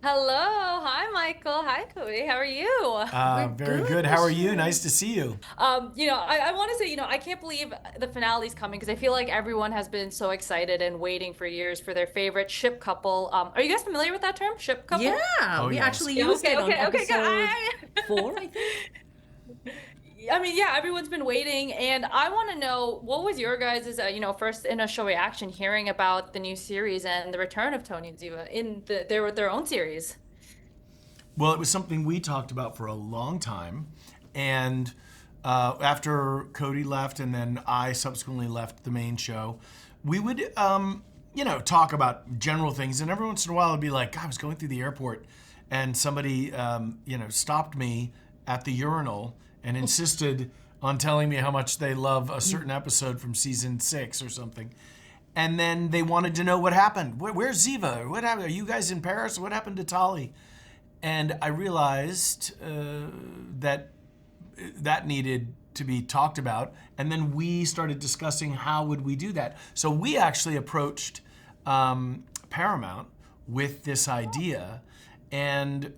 Hello. Hi, Michael. Hi, Cody. How are you? We're Very good, good. How are you? Michelle. Nice to see you. I want to say, I can't believe the finale's coming because I feel like everyone has been so excited and waiting for years for their favorite ship couple. Are you guys familiar with that term, ship couple? Yeah, Oh, we actually yes. Yeah, used okay, it on okay, okay, good. episode 4, I think. I mean, yeah, everyone's been waiting, and I want to know what was your guys' first initial reaction hearing about the new series and the return of Tony Ziva in their own series. Well, it was something we talked about for a long time. And after Cody left and then I subsequently left the main show, we would, talk about general things. And every once in a while, it'd be like, I was going through the airport and somebody, stopped me at the urinal and insisted on telling me how much they love a certain episode from season 6 or something. And then they wanted to know what happened. Where's Ziva? What happened? Are you guys in Paris? What happened to Tali? And I realized that that needed to be talked about. And then we started discussing how would we do that. So we actually approached Paramount with this idea, and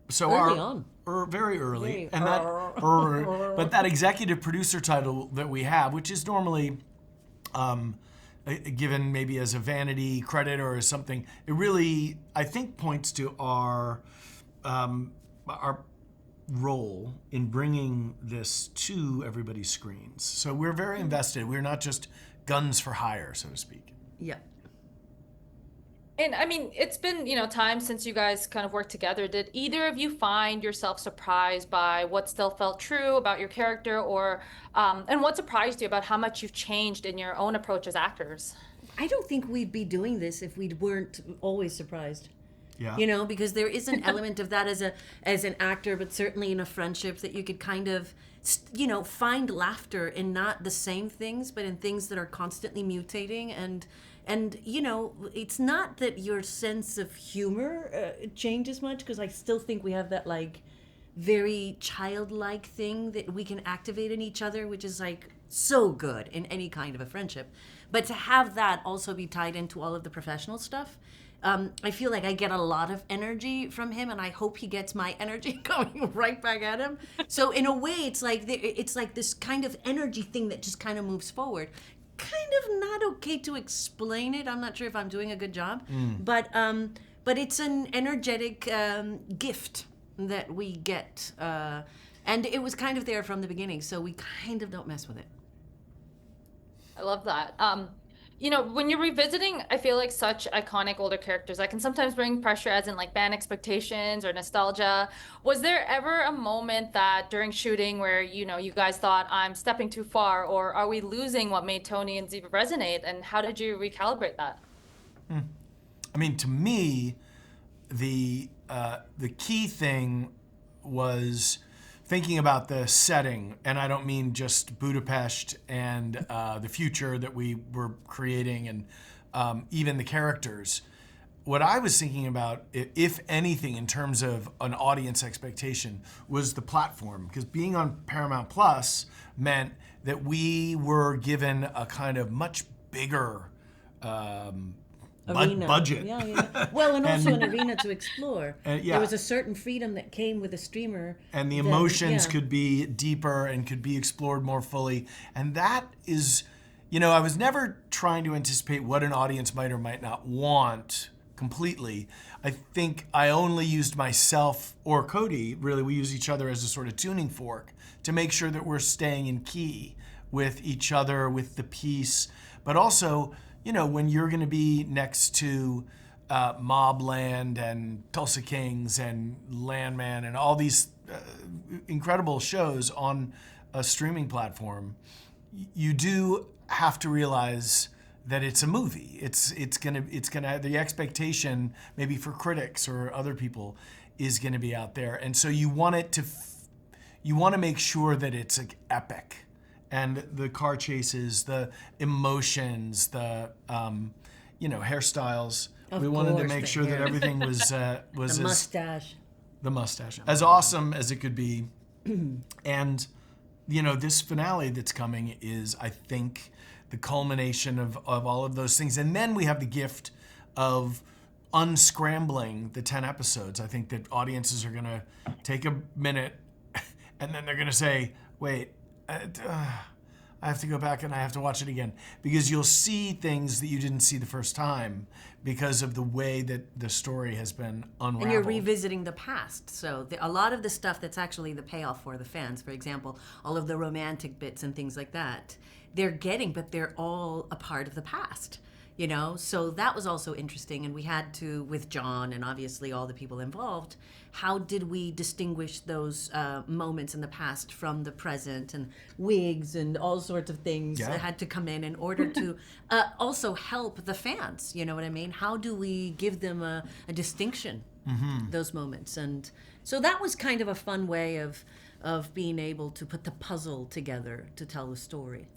so Early on. very early, Very. and but that executive producer title that we have, which is normally given maybe as a vanity credit or as something, it really, I think, points to our role in bringing this to everybody's screens. So we're very invested. We're not just guns for hire, so to speak. Yeah. And I mean, it's been, time since you guys kind of worked together. Did either of you find yourself surprised by what still felt true about your character and what surprised you about how much you've changed in your own approach as actors? I don't think we'd be doing this if we weren't always surprised. Yeah. Because there is an element of that as an actor, but certainly in a friendship that you could kind of find laughter in not the same things, but in things that are constantly mutating. And it's not that your sense of humor changes much, because I still think we have that like very childlike thing that we can activate in each other, which is like so good in any kind of a friendship. But to have that also be tied into all of the professional stuff, I feel like I get a lot of energy from him, and I hope he gets my energy going right back at him. So in a way, it's like this kind of energy thing that just kind of moves forward. Kind of not okay to explain it. I'm not sure if I'm doing a good job, but it's an energetic gift that we get, and it was kind of there from the beginning. So we kind of don't mess with it. I love that. When you're revisiting, I feel like such iconic older characters, that can sometimes bring pressure, as in like band expectations or nostalgia. Was there ever a moment that during shooting where, you guys thought, I'm stepping too far, or are we losing what made Tony and Ziva resonate? And how did you recalibrate that? I mean, to me, the key thing was thinking about the setting, and I don't mean just Budapest and the future that we were creating, and even the characters. What I was thinking about, if anything, in terms of an audience expectation, was the platform. Because being on Paramount Plus meant that we were given a kind of much bigger Arena. budget. Yeah, yeah. Well, and also And- an arena to explore. Yeah. There was a certain freedom that came with a streamer. And the that- emotions yeah. could be deeper and could be explored more fully. And that is, I was never trying to anticipate what an audience might or might not want completely. I think I only used myself or Cody, really, we use each other as a sort of tuning fork to make sure that we're staying in key with each other, with the piece, but also, when you're going to be next to Mobland and Tulsa Kings and Landman and all these incredible shows on a streaming platform, you do have to realize that it's a movie. It's gonna the expectation maybe for critics or other people is gonna be out there, and so you want to make sure that it's like epic, and the car chases, the emotions, the hairstyles. Of We wanted to course, make the sure that hair. everything was The as mustache. the mustache as awesome as it could be. And this finale that's coming is, I think, the culmination of all of those things. And then we have the gift of unscrambling the 10 episodes. I think that audiences are going to take a minute and then they're going to say, wait, I have to go back and I have to watch it again, because you'll see things that you didn't see the first time because of the way that the story has been unraveled. And you're revisiting the past. So a lot of the stuff that's actually the payoff for the fans, for example, all of the romantic bits and things like that, they're getting, but they're all a part of the past. You know, so that was also interesting. And we had to, with John and obviously all the people involved, how did we distinguish those moments in the past from the present, and wigs and all sorts of things that had to come in order to also help the fans. You know what I mean? How do we give them a distinction, those moments? And so that was kind of a fun way of being able to put the puzzle together to tell the story.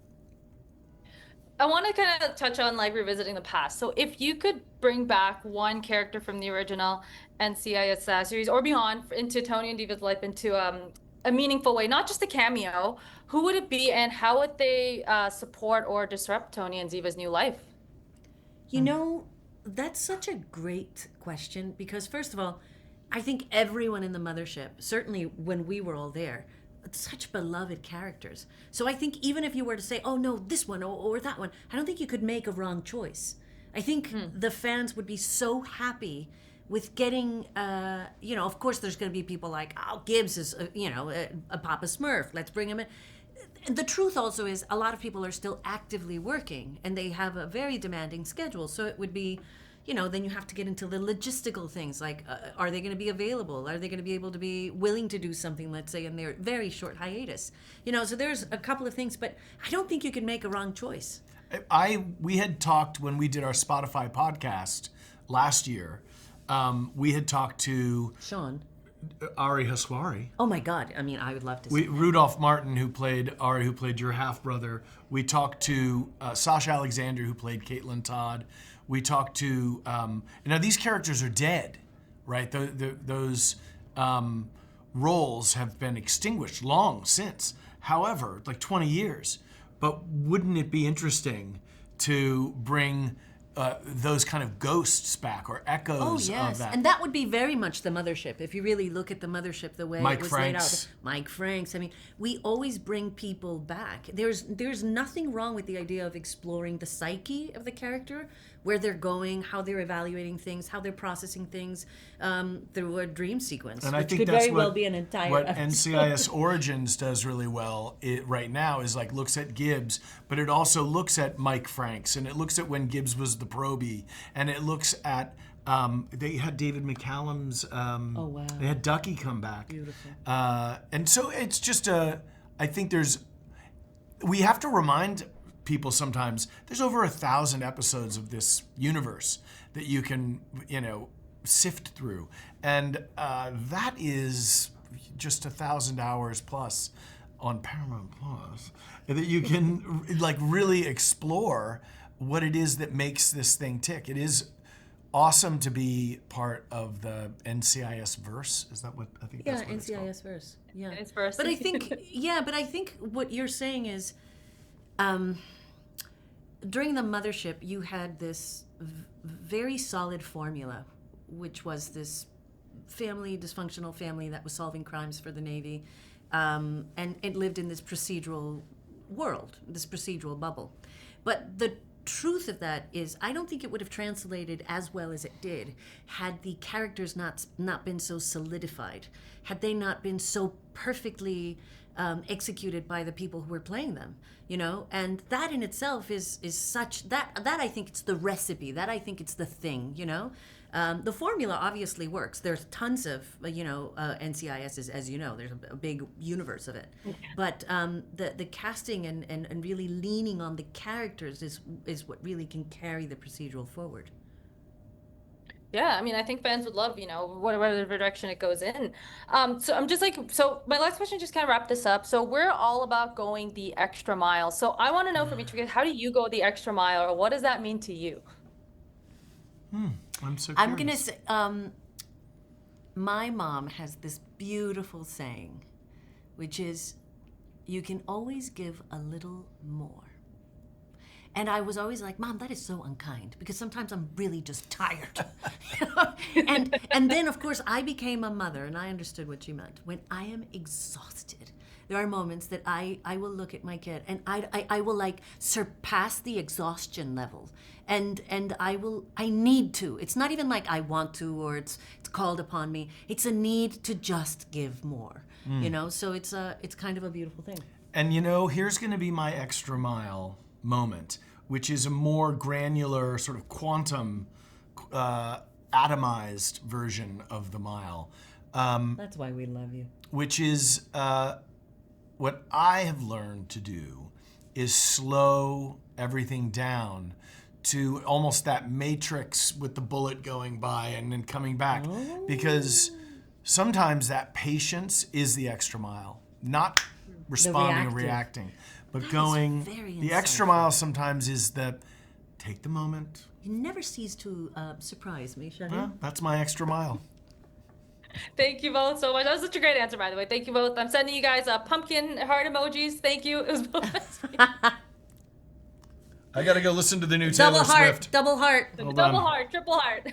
I want to kind of touch on like revisiting the past. So if you could bring back one character from the original NCIS series or beyond into Tony and Diva's life into a meaningful way, not just a cameo, who would it be, and how would they support or disrupt Tony and Ziva's new life? You know, that's such a great question, because first of all, I think everyone in the mothership, certainly when we were all there, such beloved characters. So I think even if you were to say, oh no, this one or that one, I don't think you could make a wrong choice. I think the fans would be so happy with getting, you know, of course there's going to be people like, oh, Gibbs is, you know, a Papa Smurf, let's bring him in. And the truth also is a lot of people are still actively working and they have a very demanding schedule. So it would be, you know, then you have to get into the logistical things like, are they going to be available? Are they going to be able to be willing to do something, let's say, in their very short hiatus? You know, so there's a couple of things, but I don't think you can make a wrong choice. We had talked when we did our Spotify podcast last year. We had talked to Sean. Ari Haswari. Oh my God! I mean, I would love to see Rudolph Martin, who played Ari, who played your half brother. We talked to Sasha Alexander, who played Caitlin Todd. We talked to now these characters are dead, right? Those roles have been extinguished long since. However, like 20 years. But wouldn't it be interesting to bring those kind of ghosts back, or echoes of that? And that would be very much the mothership. If you really look at the mothership, the way it was laid out. Mike Franks. I mean, we always bring people back. There's nothing wrong with the idea of exploring the psyche of the character, where they're going, how they're evaluating things, how they're processing things through a dream sequence, and which I think could that's very well be an entire what episode. NCIS Origins does really well right now is like looks at Gibbs, but it also looks at Mike Franks, and it looks at when Gibbs was the probie, and it looks at they had David McCallum's Oh wow! they had Ducky come back. Beautiful. And so it's just I think we have to remind people sometimes there's over 1,000 episodes of this universe that you can, you know, sift through, and that is just 1,000 hours plus on Paramount Plus that you can like really explore what it is that makes this thing tick. It is awesome to be part of the NCIS verse. Is that what I think? Yeah, that's what it's called. NCIS verse. Yeah, It's verse. But I think, but I think what you're saying is, during the mothership, you had this very solid formula, which was this dysfunctional family that was solving crimes for the Navy, and it lived in this procedural world, this procedural bubble. But the truth of that is, I don't think it would have translated as well as it did had the characters not been so solidified, had they not been so perfectly executed by the people who were playing them, you know. And that in itself is such that I think it's the recipe, that I think it's the thing, you know. The formula obviously works. There's tons of NCISs, as you know. There's a big universe of it. Yeah. But the casting and really leaning on the characters is what really can carry the procedural forward. Yeah, I mean, I think fans would love, you know, whatever direction it goes in. So I'm just like, so my last question, just kind of wrap this up. So we're all about going the extra mile. So I want to know from each of you, how do you go the extra mile, or what does that mean to you? I'm so curious. I'm gonna say, my mom has this beautiful saying, which is, you can always give a little more. And I was always like, Mom, that is so unkind, because sometimes I'm really just tired. And then, of course, I became a mother, and I understood what she meant. When I am exhausted, there are moments that I will look at my kid, and I will like surpass the exhaustion level. And I need to. It's not even like I want to, or it's called upon me. It's a need to just give more, So it's kind of a beautiful thing. And here's going to be my extra mile moment, which is a more granular, sort of quantum, atomized version of the mile. That's why we love you. Which is what I have learned to do is slow everything down to almost that matrix with the bullet going by and then coming back. Oh. Because sometimes that patience is the extra mile, not responding and reacting, but going the extra mile sometimes is take the moment. You never cease to surprise me, Shaheen. Well, that's my extra mile. Thank you both so much. That was such a great answer, by the way. Thank you both. I'm sending you guys pumpkin heart emojis. Thank you. It was both. I gotta go listen to the new Taylor Swift. Double heart. Double heart, triple heart.